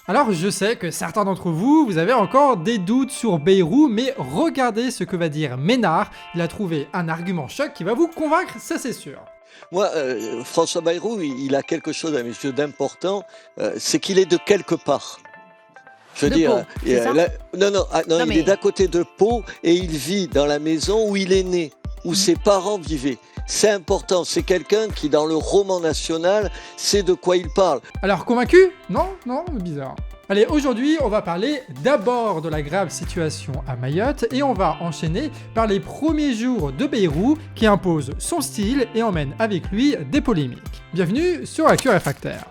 Alors je sais que certains d'entre vous, vous avez encore des doutes sur Bayrou, mais regardez ce que va dire Ménard. Il a trouvé un argument choc qui va vous convaincre, ça c'est sûr. Moi, François Bayrou, il a quelque chose à mes yeux d'important, c'est qu'il est de quelque part. Je veux De dire, Pau, c'est ça? non, Non il est mais d'à côté de Pau et il vit dans la maison où il est né, où ses parents vivaient. C'est important, c'est quelqu'un qui, dans le roman national, sait de quoi il parle. Alors convaincu? Non, bizarre. Allez, aujourd'hui, on va parler d'abord de la grave situation à Mayotte et on va enchaîner par les premiers jours de Bayrou qui impose son style et emmène avec lui des polémiques. Bienvenue sur Actu Réfractaire.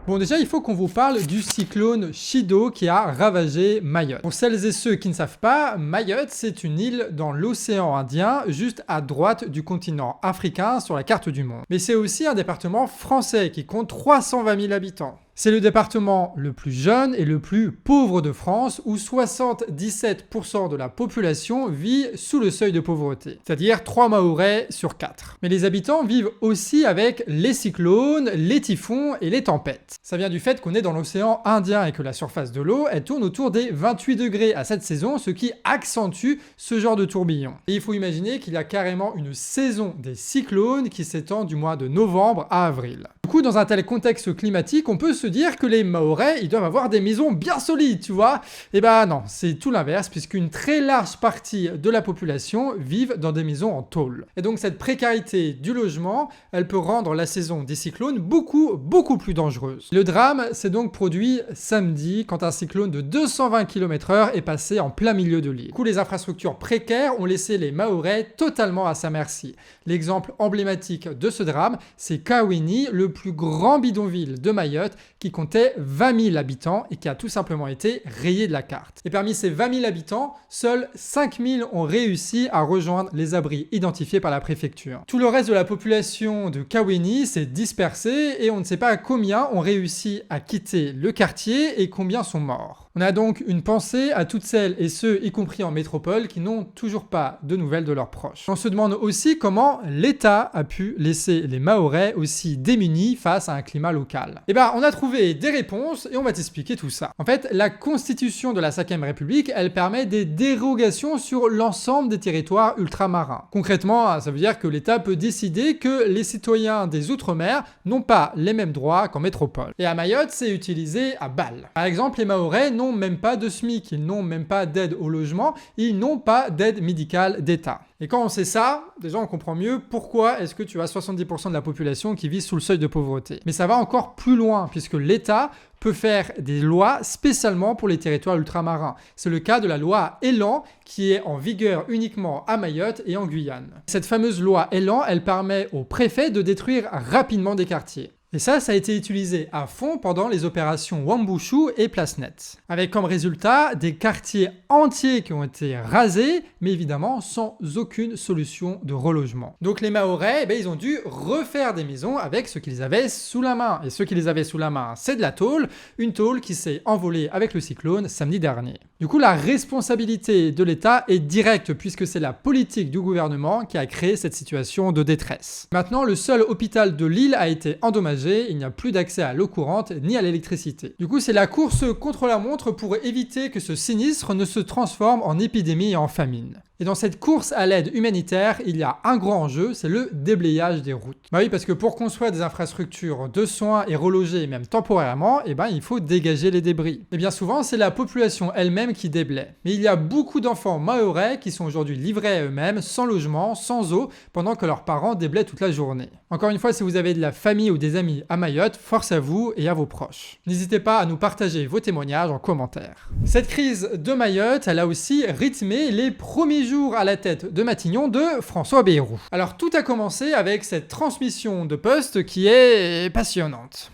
Bon déjà, il faut qu'on vous parle du cyclone Chido qui a ravagé Mayotte. Pour celles et ceux qui ne savent pas, Mayotte, c'est une île dans l'océan Indien, juste à droite du continent africain sur la carte du monde. Mais c'est aussi un département français qui compte 320 000 habitants. C'est le département le plus jeune et le plus pauvre de France où 77% de la population vit sous le seuil de pauvreté, c'est-à-dire 3 Mahorais sur 4. Mais les habitants vivent aussi avec les cyclones, les typhons et les tempêtes. Ça vient du fait qu'on est dans l'océan Indien et que la surface de l'eau, elle tourne autour des 28 degrés à cette saison, ce qui accentue ce genre de tourbillon. Et il faut imaginer qu'il y a carrément une saison des cyclones qui s'étend du mois de novembre à avril. Du coup, dans un tel contexte climatique, on peut se dire que les Mahorais, ils doivent avoir des maisons bien solides, tu vois. Eh ben non, c'est tout l'inverse, puisqu'une très large partie de la population vivent dans des maisons en tôle. Et donc cette précarité du logement, elle peut rendre la saison des cyclones beaucoup plus dangereuse. Le drame s'est donc produit samedi, quand un cyclone de 220 km/h est passé en plein milieu de l'île. Du coup, les infrastructures précaires ont laissé les Mahorais totalement à sa merci. L'exemple emblématique de ce drame, c'est Kawini, le plus grand bidonville de Mayotte, qui comptait 20 000 habitants et qui a tout simplement été rayé de la carte. Et parmi ces 20 000 habitants, seuls 5 000 ont réussi à rejoindre les abris identifiés par la préfecture. Tout le reste de la population de Kawini s'est dispersé et on ne sait pas combien ont réussi à quitter le quartier et combien sont morts. On a donc une pensée à toutes celles et ceux, y compris en métropole, qui n'ont toujours pas de nouvelles de leurs proches. On se demande aussi comment l'État a pu laisser les Mahorais aussi démunis face à un climat local. Et ben, on a trouvé des réponses et on va t'expliquer tout ça. En fait, la constitution de la 5e République, elle permet des dérogations sur l'ensemble des territoires ultramarins. Concrètement, ça veut dire que l'État peut décider que les citoyens des Outre-mer n'ont pas les mêmes droits qu'en métropole. Et à Mayotte, c'est utilisé à balle. Par exemple, les Mahorais n'ont même pas de SMIC, ils n'ont même pas d'aide au logement, ils n'ont pas d'aide médicale d'État. Et quand on sait ça, déjà on comprend mieux pourquoi est-ce que tu as 70% de la population qui vit sous le seuil de pauvreté. Mais ça va encore plus loin, puisque l'État peut faire des lois spécialement pour les territoires ultramarins. C'est le cas de la loi Elan, qui est en vigueur uniquement à Mayotte et en Guyane. Cette fameuse loi Elan, elle permet aux préfets de détruire rapidement des quartiers. Et ça a été utilisé à fond pendant les opérations Wambushu et Place Nette. Avec comme résultat des quartiers entiers qui ont été rasés, mais évidemment sans aucune solution de relogement. Donc les Mahorais, ils ont dû refaire des maisons avec ce qu'ils avaient sous la main. Et ce qu'ils avaient sous la main, c'est de la tôle, une tôle qui s'est envolée avec le cyclone samedi dernier. Du coup, la responsabilité de l'État est directe puisque c'est la politique du gouvernement qui a créé cette situation de détresse. Maintenant, le seul hôpital de l'île a été endommagé, il n'y a plus d'accès à l'eau courante ni à l'électricité. Du coup, c'est la course contre la montre pour éviter que ce sinistre ne se transforme en épidémie et en famine. Et dans cette course à l'aide humanitaire, il y a un grand enjeu, c'est le déblayage des routes. Bah oui, parce que pour construire des infrastructures de soins et reloger, même temporairement, il faut dégager les débris. Et bien souvent, c'est la population elle-même qui déblaye. Mais il y a beaucoup d'enfants mahorais qui sont aujourd'hui livrés à eux-mêmes, sans logement, sans eau, pendant que leurs parents déblaient toute la journée. Encore une fois, si vous avez de la famille ou des amis à Mayotte, force à vous et à vos proches. N'hésitez pas à nous partager vos témoignages en commentaire. Cette crise de Mayotte, elle a aussi rythmé les premiers jours à la tête de Matignon de François Bayrou. Alors tout a commencé avec cette transmission de poste qui est passionnante.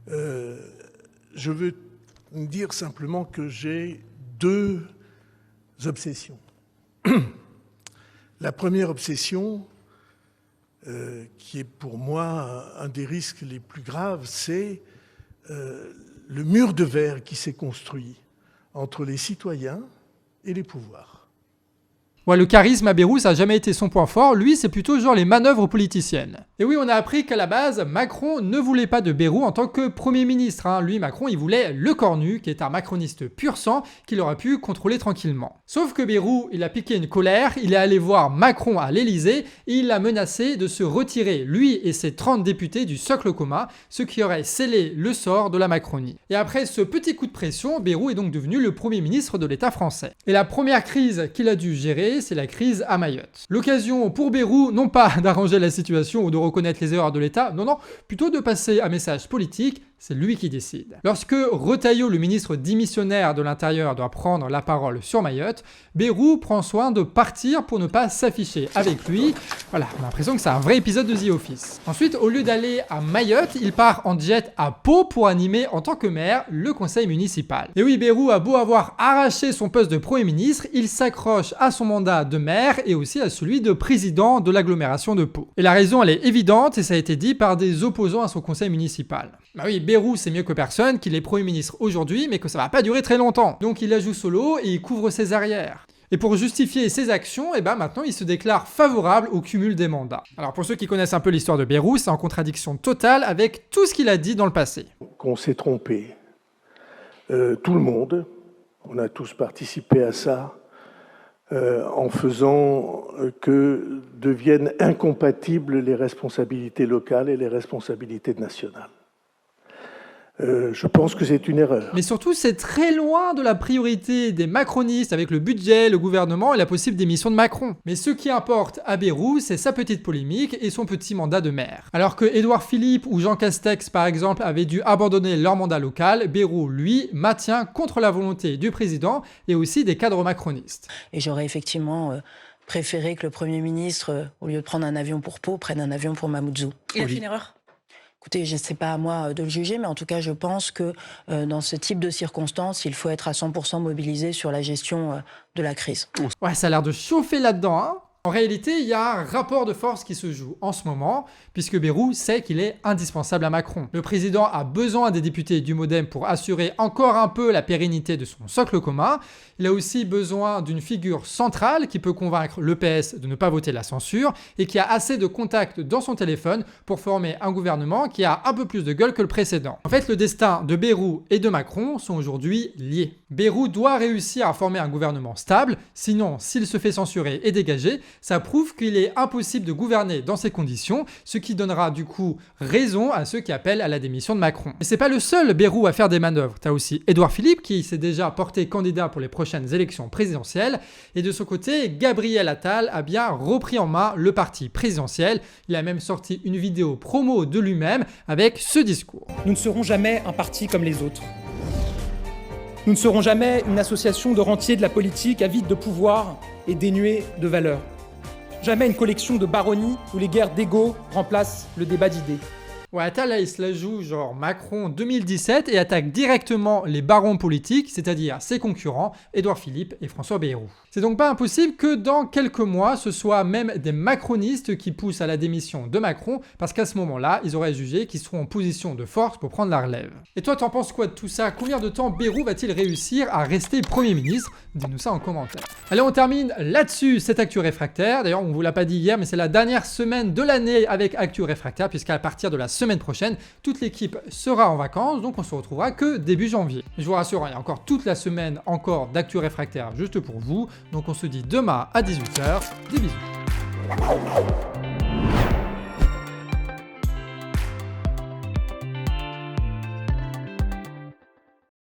Je veux dire simplement que j'ai 2 obsessions. La première obsession, qui est pour moi un des risques les plus graves, c'est le mur de verre qui s'est construit entre les citoyens et les pouvoirs. Ouais, le charisme à Bayrou, ça a jamais été son point fort, lui c'est plutôt genre les manœuvres politiciennes. Et oui, on a appris qu'à la base, Macron ne voulait pas de Bayrou en tant que Premier ministre, hein. Lui, Macron, il voulait Le Cornu, qui est un macroniste pur sang, qu'il aurait pu contrôler tranquillement. Sauf que Bayrou, il a piqué une colère, il est allé voir Macron à l'Elysée, et il l'a menacé de se retirer, lui et ses 30 députés du socle commun, ce qui aurait scellé le sort de la Macronie. Et après ce petit coup de pression, Bayrou est donc devenu le Premier ministre de l'État français. Et la première crise qu'il a dû gérer, c'est la crise à Mayotte. L'occasion pour Bayrou, non pas d'arranger la situation ou de reconnaître les erreurs de l'État, non, plutôt de passer un message politique. C'est lui qui décide. Lorsque Retailleau, le ministre démissionnaire de l'Intérieur, doit prendre la parole sur Mayotte, Bayrou prend soin de partir pour ne pas s'afficher avec lui. Voilà, on a l'impression que c'est un vrai épisode de The Office. Ensuite, au lieu d'aller à Mayotte, il part en jet à Pau pour animer en tant que maire le conseil municipal. Et oui, Bayrou a beau avoir arraché son poste de Premier ministre, il s'accroche à son mandat de maire et aussi à celui de président de l'agglomération de Pau. Et la raison, elle est évidente et ça a été dit par des opposants à son conseil municipal. Bah oui, Bayrou, c'est mieux que personne, qu'il est Premier ministre aujourd'hui, mais que ça va pas durer très longtemps. Donc il la joue solo et il couvre ses arrières. Et pour justifier ses actions, maintenant il se déclare favorable au cumul des mandats. Alors pour ceux qui connaissent un peu l'histoire de Bayrou, c'est en contradiction totale avec tout ce qu'il a dit dans le passé. Qu'on s'est trompé. Tout le monde, on a tous participé à ça, en faisant que deviennent incompatibles les responsabilités locales et les responsabilités nationales. Je pense que c'est une erreur. Mais surtout, c'est très loin de la priorité des macronistes avec le budget, le gouvernement et la possible démission de Macron. Mais ce qui importe à Bayrou, c'est sa petite polémique et son petit mandat de maire. Alors que Édouard Philippe ou Jean Castex, par exemple, avaient dû abandonner leur mandat local, Bayrou, lui, maintient contre la volonté du président et aussi des cadres macronistes. Et j'aurais effectivement préféré que le Premier ministre, au lieu de prendre un avion pour Pau, prenne un avion pour Mamoudzou. Il a fait une erreur ? Écoutez, je ne sais pas à moi de le juger, mais en tout cas, je pense que dans ce type de circonstances, il faut être à 100% mobilisé sur la gestion de la crise. Ouais, ça a l'air de chauffer là-dedans, hein. En réalité, il y a un rapport de force qui se joue en ce moment, puisque Bayrou sait qu'il est indispensable à Macron. Le président a besoin des députés du MoDem pour assurer encore un peu la pérennité de son socle commun. Il a aussi besoin d'une figure centrale qui peut convaincre le PS de ne pas voter la censure et qui a assez de contacts dans son téléphone pour former un gouvernement qui a un peu plus de gueule que le précédent. En fait, le destin de Bayrou et de Macron sont aujourd'hui liés. Bayrou doit réussir à former un gouvernement stable, sinon, s'il se fait censurer et dégager, ça prouve qu'il est impossible de gouverner dans ces conditions, ce qui donnera du coup raison à ceux qui appellent à la démission de Macron. Mais c'est pas le seul Bayrou à faire des manœuvres. T'as aussi Édouard Philippe qui s'est déjà porté candidat pour les prochaines élections présidentielles, et de son côté, Gabriel Attal a bien repris en main le parti présidentiel. Il a même sorti une vidéo promo de lui-même avec ce discours. Nous ne serons jamais un parti comme les autres. Nous ne serons jamais une association de rentiers de la politique avide de pouvoir et dénuée de valeur. Jamais une collection de baronnies où les guerres d'ego remplacent le débat d'idées. Ouais, Attal, là, il se la joue genre Macron 2017 et attaque directement les barons politiques, c'est-à-dire ses concurrents, Édouard Philippe et François Bayrou. C'est donc pas impossible que dans quelques mois, ce soit même des macronistes qui poussent à la démission de Macron, parce qu'à ce moment-là, ils auraient jugé qu'ils seront en position de force pour prendre la relève. Et toi, t'en penses quoi de tout ça? Combien de temps Bayrou va-t-il réussir à rester Premier ministre? Dis-nous ça en commentaire. Allez, on termine là-dessus cette Actu Réfractaire. D'ailleurs, on vous l'a pas dit hier, mais c'est la dernière semaine de l'année avec Actu Réfractaire, puisqu'à partir de la semaine prochaine, toute l'équipe sera en vacances, donc on se retrouvera que début janvier. Je vous rassure, il y a encore toute la semaine encore d'Actu Réfractaire juste pour vous, donc on se dit demain à 18h, des bisous.